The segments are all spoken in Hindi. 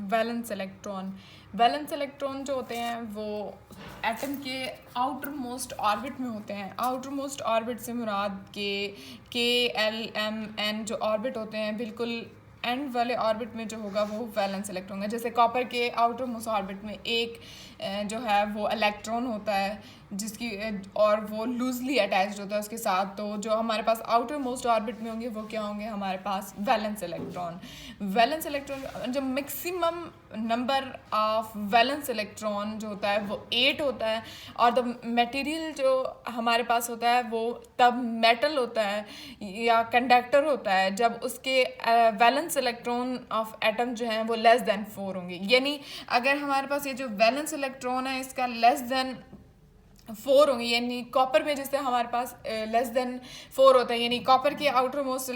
वैलेंस इलेक्ट्रॉन जो होते हैं वो एटम के आउटर मोस्ट ऑर्बिट में होते हैं। आउटर मोस्ट ऑर्बिट से मुराद के एल एम एन जो ऑर्बिट होते हैं, बिल्कुल एंड वाले ऑर्बिट में जो होगा वो वैलेंस इलेक्ट्रॉन है। जैसे कॉपर के आउटर मोस्ट ऑर्बिट में एक जो है वो इलेक्ट्रॉन होता है जिसकी और वो लूजली अटैच्ड होता है उसके साथ। तो जो हमारे पास आउटर मोस्ट ऑर्बिट में होंगे वो क्या होंगे, हमारे पास वैलेंस इलेक्ट्रॉन। जो maximum number of valence electron जो होता है वो 8 होता है। और द मटेरियल जो हमारे पास होता है वो तब मेटल होता है या कंडक्टर होता है जब उसके वैलेंस इलेक्ट्रॉन ऑफ एटम जो हैं वो लेस देन 4 होंगे। यानी अगर हमारे पास ये जो वैलेंस इलेक्ट्रॉन है इसका लेस देन 4 होंगे, यानी कॉपर में जैसे हमारे पास लेस देन 4 होता है, यानी कॉपर के आउटर मोस्ट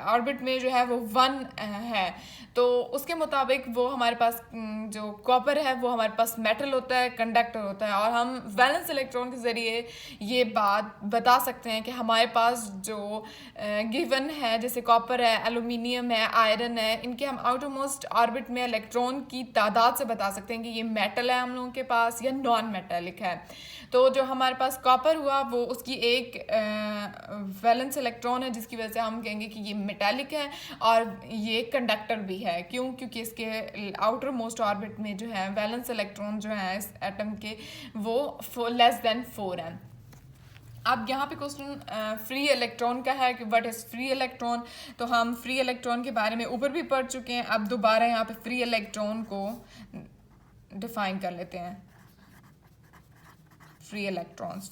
ऑर्बिट में जो है वो 1 है, तो उसके मुताबिक वो हमारे पास जो कॉपर है वो हमारे पास मेटल होता है, कंडक्टर होता है। और हम वैलेंस इलेक्ट्रॉन के ज़रिए ये बात बता सकते हैं कि हमारे पास जो गिवन है, जैसे कॉपर है, एलुमिनियम है, आयरन है, इनके हम आउटर मोस्ट ऑर्बिट में इलेक्ट्रॉन की तादाद से बता सकते हैं कि ये मेटल है हम लोगों के पास या नॉन मेटेलिक है। तो जो हमारे पास कॉपर हुआ वो उसकी एक वैलेंस इलेक्ट्रॉन है जिसकी वजह से हम कहेंगे कि ये मेटालिक है और ये कंडक्टर भी है। क्यों? क्योंकि इसके आउटर मोस्ट ऑर्बिट में जो है वैलेंस इलेक्ट्रॉन जो है इस एटम के वो लेस देन 4 है। अब यहाँ पे क्वेश्चन फ्री इलेक्ट्रॉन का है कि व्हाट इज़ फ्री इलेक्ट्रॉन। तो हम फ्री इलेक्ट्रॉन के बारे में ऊपर भी पढ़ चुके हैं, अब दोबारा यहाँ पे फ्री इलेक्ट्रॉन को डिफाइन कर लेते हैं। Free electrons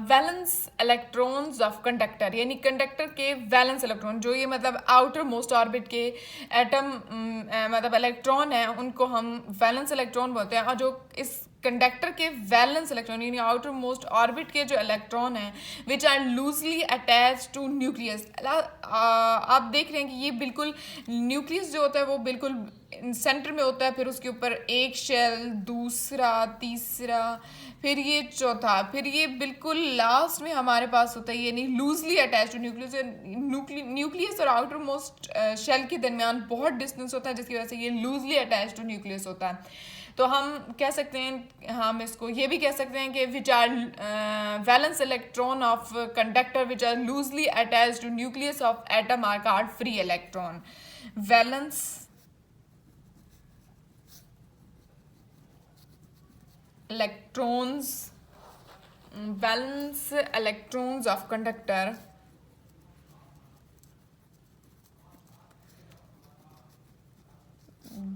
valence electrons of conductor, यानी कंडक्टर के वैलेंस इलेक्ट्रॉन जो ये मतलब आउटर मोस्ट ऑर्बिट के एटम मतलब इलेक्ट्रॉन है उनको हम वैलेंस इलेक्ट्रॉन बोलते हैं। और जो इस कंडक्टर के वैलेंस इलेक्ट्रॉन यानी आउटर मोस्ट ऑर्बिट के जो इलेक्ट्रॉन हैं which are loosely attach to nucleus. आप देख रहे हैं कि ये बिल्कुल न्यूक्लियस जो होता है वो बिल्कुल सेंटर में होता है, फिर उसके ऊपर एक शेल, दूसरा, तीसरा, फिर ये चौथा, फिर ये बिल्कुल लास्ट में हमारे पास होता है, यानी loosely attach to nucleus. Nucleus और आउटर मोस्ट शेल के दरमियान बहुत डिस्टेंस होता है जिसकी वजह से ये लूजली अटैच टू न्यूक्लियस होता है। तो हम कह सकते हैं, हम इसको ये भी कह सकते हैं कि which are valence electron of conductor which are loosely attach to nucleus of atom are called free electron. Valence electrons of conductor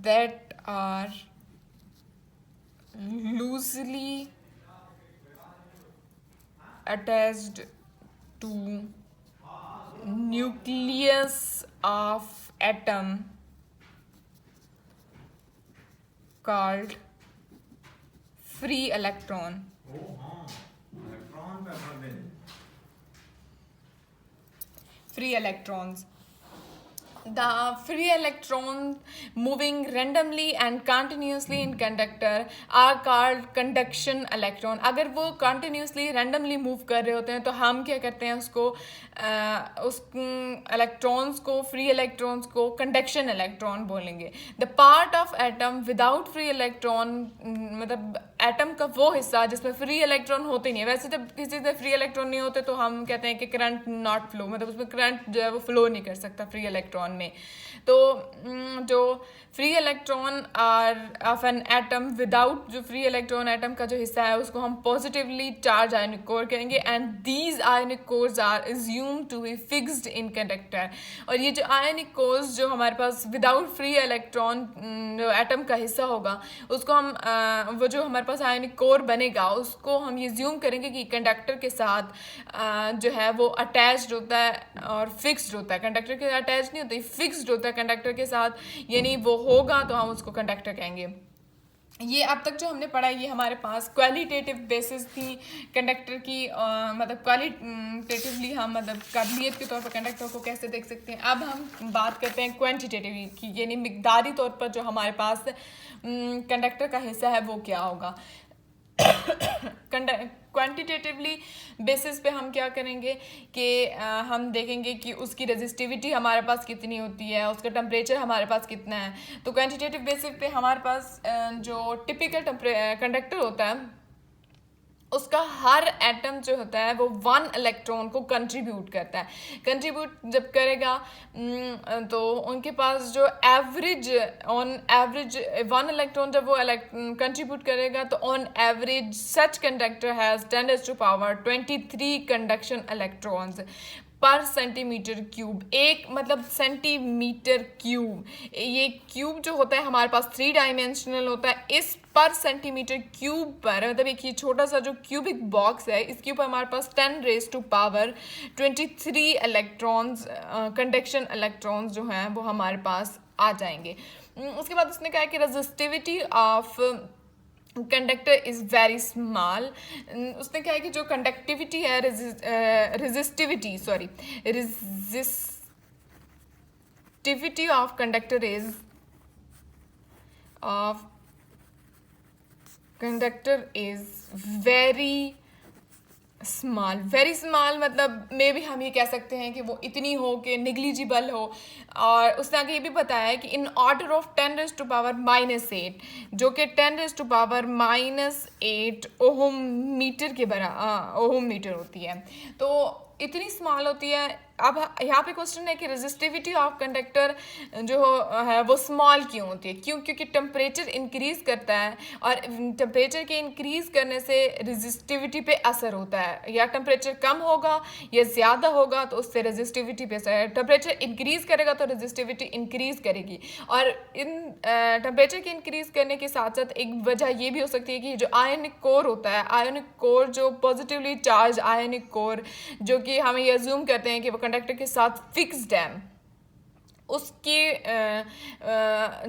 that are loosely attached to nucleus of atom called free electron. Free electrons. The free electrons moving randomly and continuously in conductor are called conduction electron. अगर वो continuously randomly move कर रहे होते हैं तो हम क्या करते हैं उस electrons को, free electrons को conduction electron बोलेंगे। The part of atom without free electron मतलब एटम का वो हिस्सा जिसमें फ्री इलेक्ट्रॉन होते नहीं है। वैसे जब किसी से फ्री इलेक्ट्रॉन नहीं होते तो हम कहते हैं कि करंट नॉट फ्लो, मतलब उसमें करंट जो है वो फ्लो नहीं कर सकता फ्री इलेक्ट्रॉन में। तो जो free electron are of an atom without, जो फ्री इलेक्ट्रॉन एटम का जो हिस्सा है उसको हम पॉजिटिवली चार्ज आयनिक कोर कहेंगे and these ionic cores are assume to be fixed in conductor. और ये जो आयनिक कोर्स जो हमारे पास विदाउट फ्री इलेक्ट्रॉन जो एटम का हिस्सा होगा उसको हम वो जो हमारे पास आयनिक कोर बनेगा उसको हम ये ज्यूम करेंगे कि कंडक्टर के साथ जो है वो अटैच्ड होता है और फिक्स्ड होता है। कंडक्टर के साथ अटैच नहीं होता, फिक्स्ड होता है कंडक्टर के साथ, यानी वो होगा तो हम उसको कंडक्टर कहेंगे। ये अब तक जो हमने पढ़ा ये हमारे पास क्वालिटेटिव बेसिस थी कंडक्टर की, मतलब क्वालिटेटिवली हम मतलब काबिलियत के तौर पर कंडक्टर को कैसे देख सकते हैं। अब हम बात करते हैं क्वांटिटेटिव की, यानी मिकदारी तौर पर जो हमारे पास कंडक्टर का हिस्सा है वो क्या होगा। क्वांटिटेटिवली बेसिस पे हम क्या करेंगे कि हम देखेंगे कि उसकी रेजिस्टिविटी हमारे पास कितनी होती है, उसका टेम्परेचर हमारे पास कितना है। तो क्वांटिटेटिव बेसिस पे हमारे पास जो टिपिकल कंडक्टर होता है उसका हर एटम जो होता है वो 1 इलेक्ट्रॉन को कंट्रीब्यूट करता है। कंट्रीब्यूट जब करेगा तो उनके पास जो ऑन एवरेज 1 इलेक्ट्रॉन जब वो कंट्रीब्यूट करेगा तो on average such conductor has 10⁻23 conduction electrons पर सेंटीमीटर क्यूब। एक मतलब सेंटीमीटर क्यूब, ये क्यूब जो होता है हमारे पास 3 डायमेंशनल होता है। इस पर सेंटीमीटर क्यूब पर मतलब एक ये छोटा सा जो क्यूबिक बॉक्स है इसके ऊपर हमारे पास 10⁻23 इलेक्ट्रॉन्स कंडक्शन इलेक्ट्रॉन्स जो हैं वो हमारे पास आ जाएंगे। उसके बाद उसने कहा है कि resistivity of conductor is very small. उसने कहा है कि जो कंडक्टिविटी है resistivity of conductor is very small मतलब मे भी हम ये कह सकते हैं कि वो इतनी हो कि निग्लिजिबल हो। और उसने आगे ये भी बताया है कि इन ऑर्डर ऑफ 10⁻⁻8 जो कि 10⁻⁻8 ओहम मीटर के ओहम मीटर होती है, तो इतनी स्मॉल होती है। अब यहाँ पे क्वेश्चन है कि रेजिस्टिविटी ऑफ कंडक्टर जो है वो स्मॉल क्यों होती है? क्योंकि टेम्परेचर इंक्रीज करता है और टेम्परेचर के इंक्रीज करने से रेजिस्टिविटी पे असर होता है। या टेम्परेचर कम होगा या ज़्यादा होगा तो उससे रेजिस्टिविटी पे असर है। टेम्परेचर इंक्रीज करेगा तो रेजिस्टिविटी इंक्रीज करेगी। और इन टेम्परेचर के इंक्रीज करने के साथ साथ एक वजह ये भी हो सकती है कि जो आयनिक कोर होता है, आयनिक कोर जो पॉजिटिवली चार्ज आयनिक कोर जो कि हम ये अज्यूम करते हैं कि वो कंडक्टर के साथ फिक्स्ड है, उसकी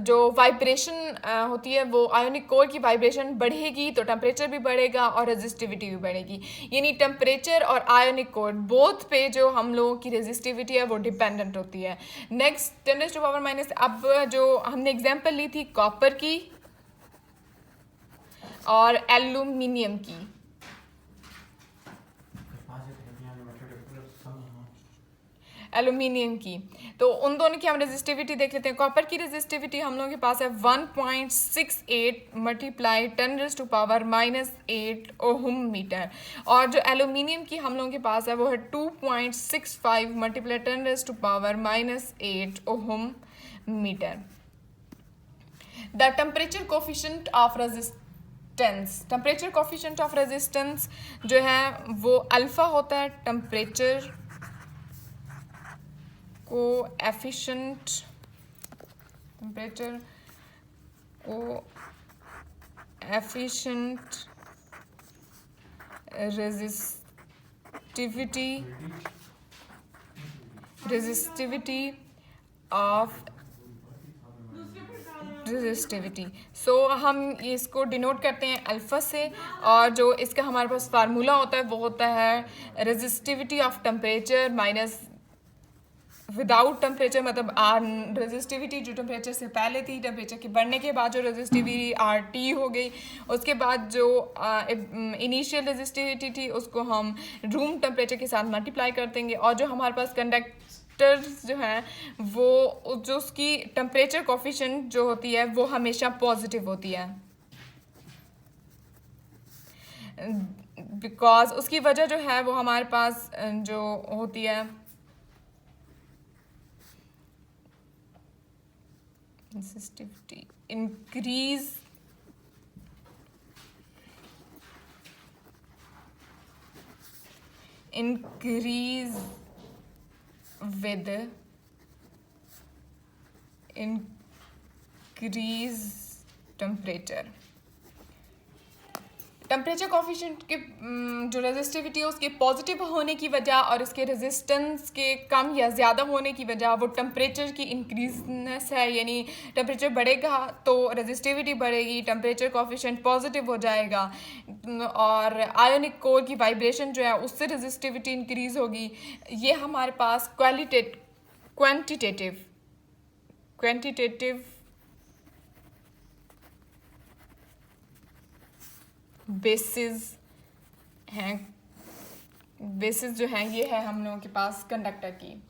जो वाइब्रेशन होती है वो आयोनिक कोर की वाइब्रेशन बढ़ेगी तो टेम्परेचर भी बढ़ेगा और रेजिस्टिविटी भी बढ़ेगी। यानी टेम्परेचर और आयोनिक कोर बोथ पे जो हम लोगों की रेजिस्टिविटी है वो डिपेंडेंट होती है। नेक्स्ट 10⁻⁻, अब जो हमने एग्जांपल ली थी कॉपर की और एल्यूमिनियम की। एल्यूमिनियम की तो उन दोनों की हम रेजिस्टिविटी देख लेते हैं। कॉपर की रेजिस्टिविटी हम लोगों के पास है 1.68 मल्टीप्लाई 10⁻⁻8 ओहम मीटर और जो एल्यूमिनियम की हम लोगों के पास है वो है 2.65 multiply 10⁻⁻8 ohm metre. The temperature coefficient of temperature coefficient of resistance जो है वो अल्फा होता है। Temperature coefficient resistivity of resistivity. So हम इसको डिनोट करते हैं अल्फ़ा से और जो इसका हमारे पास फार्मूला होता है वो होता है resistivity of temperature minus without temperature, मतलब रेजिस्टिविटी जो टेम्परेचर से पहले थी, टेम्परेचर के बढ़ने के बाद जो रेजिस्टिविटी RT हो गई, उसके बाद जो इनिशियल रेजिस्टिविटी थी उसको हम रूम टेम्परेचर के साथ मल्टीप्लाई कर देंगे और जो हमारे पास कंडक्टर्स जो हैं वो जो उसकी टेम्परेचर कोफिशिएंट जो होती है वो हमेशा पॉजिटिव होती है बिकॉज उसकी वजह जो है वो हमारे पास जो होती है resistivity increase with increase temperature। Temperature coefficient के जो रेजिस्टिविटी है उसके पॉजिटिव होने की वजह और इसके रेजिस्टेंस के कम या ज़्यादा होने की वजह वो टेम्परेचर की इंक्रीजनेस है। यानी टेम्परेचर बढ़ेगा तो रेजिस्टिविटी बढ़ेगी, टेम्परेचर कोफिशिएंट पॉजिटिव हो जाएगा और आयोनिक कोर की वाइब्रेशन जो है उससे रेजिस्टिविटी इंक्रीज होगी। ये हमारे पास क्वांटिटेटिव बेसिस हैं, बेसिस जो हैं ये है हम लोगों के पास कंडक्टर की।